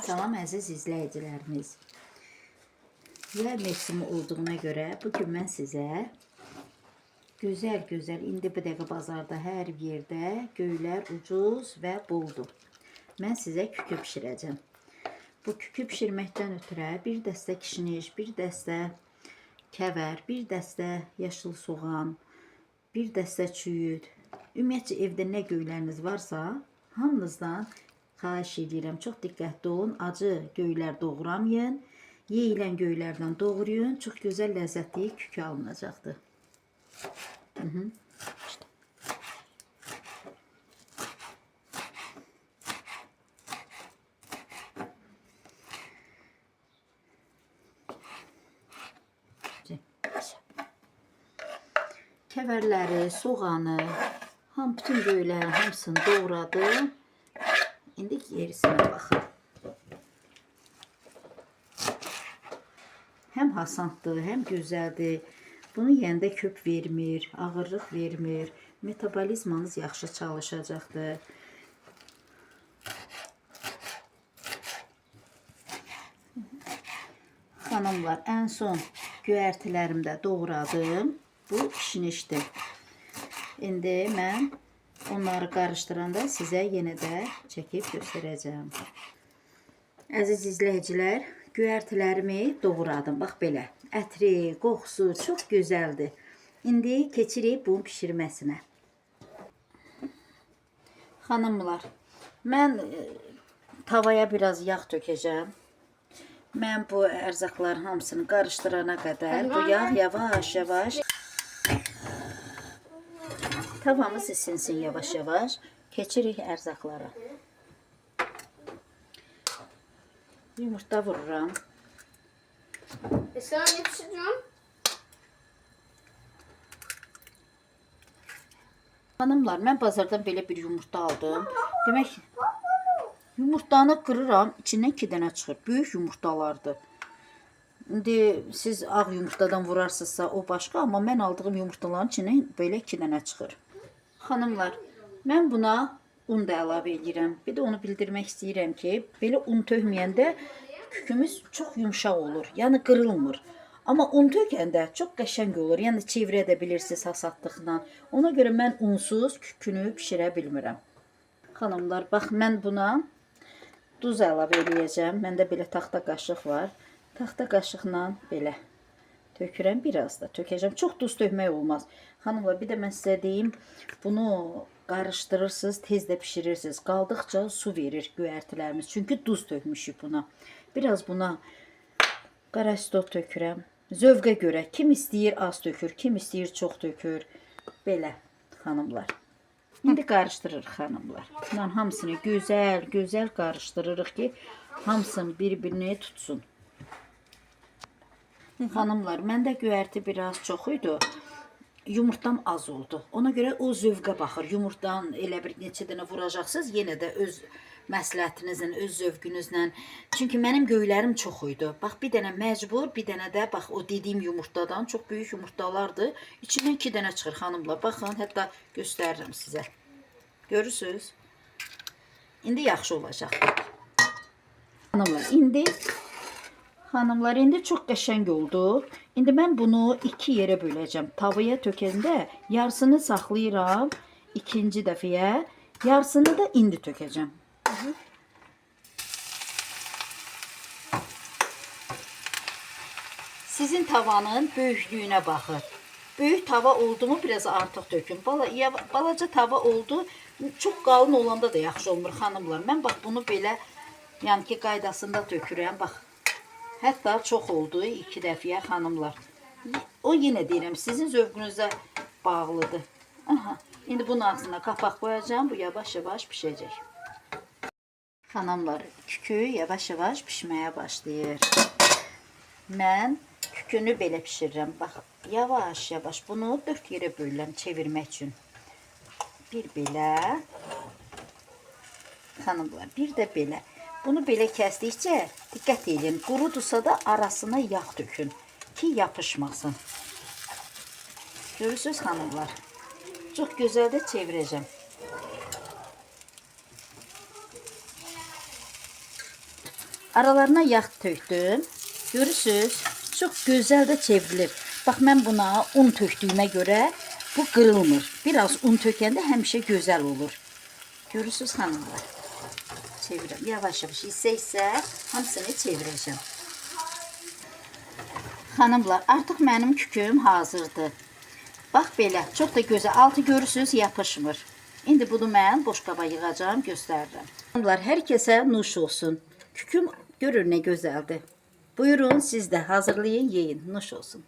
Salam əziz izləyicilərimiz. Yay mövsümü olduğuna görə bugün mən sizə gözəl indi bu dəqiqə bazarda hər yerdə göylər ucuz və boldur. Mən sizə kükü bişirəcəm. Bu kükü bişirməkdən ötürə bir dəstə kişniş, bir dəstə kəvər, bir dəstə yaşıl soğan, bir dəstə çüyüd. Ümumiyyətcə evdə nə göyləriniz varsa, hamınızdan xahiş edirəm, çox diqqətli olun, acı göylər doğramayın, yeyilən göylərdən doğrayın, çox gözəl ləzzətli kükü alınacaqdır. Kəvərləri, soğanı, bütün göylərin hamısını doğradım. İndi gerisinə baxın. Həm hasanddır, həm gözəldir. Bunu yeyəndə köp vermir, ağırlıq vermir. Metabolizmanız yaxşı çalışacaqdır. Xanımlar, ən son göyərtilərimi də doğradım. Bu kişnişdir. İndi mən onları qarışdıranda sizə yenə də çəkib göstərəcəm. Əziz izləyicilər, göyərtilərimi doğradım. Bax belə. Ətri, qoxusu çox gözəldir. İndi keçirik bunun pişirməsinə. Xanımlar, mən tavaya biraz yağ tökəcəm. Mən bu ərzaqların hamısını qarışdırana qədər bu yağ yavaş-yavaş tavamız isinsin yavaş-yavaş. Keçirik ərzaqlara. Yumurta vururam. Sen ne pişiriyorsun? Hanımlar, mən bazardan belə bir yumurta aldım. Demək, yumurtanı qırıram, içindən 2 dənə çıxır. Böyük yumurtalardır. İndi siz ağ yumurtadan vurarsınızsa o başqa, amma mən aldığım yumurtaların içindən belə 2 dənə çıxır. Xanımlar, mən buna un da əlavə edirəm. Bir də onu bildirmək istəyirəm ki, belə un tökməyəndə kükümüz çox yumşaq olur. Yəni qırılmır. Amma un tökəndə çox qəşəng olur. Yəni çevirə də bilirsiniz hasadlıqla. Ona görə mən unsuz kükünü bişirə bilmirəm. Xanımlar, bax mən buna duz əlavə edəcəm. Məndə belə taxta qaşıq var. Taxta qaşıqla belə tökürəm, biraz da tökəcəm. Çox duz tökmək olmaz. Xanımlar, bir də mən sizə deyim, bunu qarışdırırsınız, tez də pişirirsiniz. Qaldıqca su verir göyərtilərimiz. Çünki duz tökmüşük buna. Biraz buna qarastot tökürəm. Zövqə görə. Kim istəyir az tökür, kim istəyir çox tökür. Belə, xanımlar. İndi qarışdırırıq, xanımlar. Bunların hamısını gözəl qarışdırırıq ki, hamısını bir-birini tutsun. Xanımlar, məndə göyərti biraz çox idi. Yumurtam az oldu. Ona görə o zövqə baxır. Yumurtadan elə bir neçə dənə vuracaqsınız, yenə də öz məsləhətinizlə, öz zövqünüzlə. Çünki mənim göylərim çox idi. Bax, bir dənə məcbur, bir dənə də bax o dediyim yumurtadan, çox böyük yumurtalardır. İçindən 2 dənə çıxır, xanımlar. Baxın, hətta göstərirəm sizə. Görürsünüz? İndi yaxşı olacaq. Xanımlar, indi çox qəşəng oldu. İndi mən bunu 2 yerə böləcəm. Tavaya tökəndə yarısını saxlayıram ikinci dəfəyə. Yarısını da indi tökəcəm. Sizin tavanın böyüklüyünə baxın. Böyük tava oldu mu biraz artıq tökün. Balaca tava oldu, çox qalın olanda da yaxşı olmur, xanımlar. Mən bax bunu belə yəni ki qaydasında tökürəm. Bax, hətta çox oldu 2 dəfəyə, xanımlar. O yenə deyirəm, sizin zövqünüzə bağlıdır. Aha, indi bunun ağzına qapaq qoyacağım, bu yavaş-yavaş pişəcək. Xanımlar, kükü yavaş-yavaş pişməyə başlayır. Mən kükünü belə pişirirəm. Bax, yavaş-yavaş bunu 4 yerə bölürəm çevirmək üçün. Bir belə. Xanımlar, bir də belə. Bunu belə kəsdikcə diqqət edin. Qurudursa da arasına yağ tökün ki yapışmasın. Görürsünüz, xanımlar. Çox gözəl də çevirəcəm. Aralarına yağ tökdüm. Görürsüz? Çox gözəl də çevrilir. Bax, mən buna un tökdüyümə görə bu qırılmır. Biraz un tökəndə həmişə gözəl olur. Görürsüz xanımlar? Çevirəm. Yavaş-yavaş hissə-hissə hamısını çevirəcəm. Xanımlar, artıq mənim küküm hazırdır. Bax belə, çox da gözəl. Altı görürsüz, yapışmır. İndi bunu mən boşqaba yığacağım, göstərirəm. Xanımlar, hər kəsə nuş olsun. Küküm görür nə gözəldir. Buyurun, siz də hazırlayın, yeyin. Nuş olsun.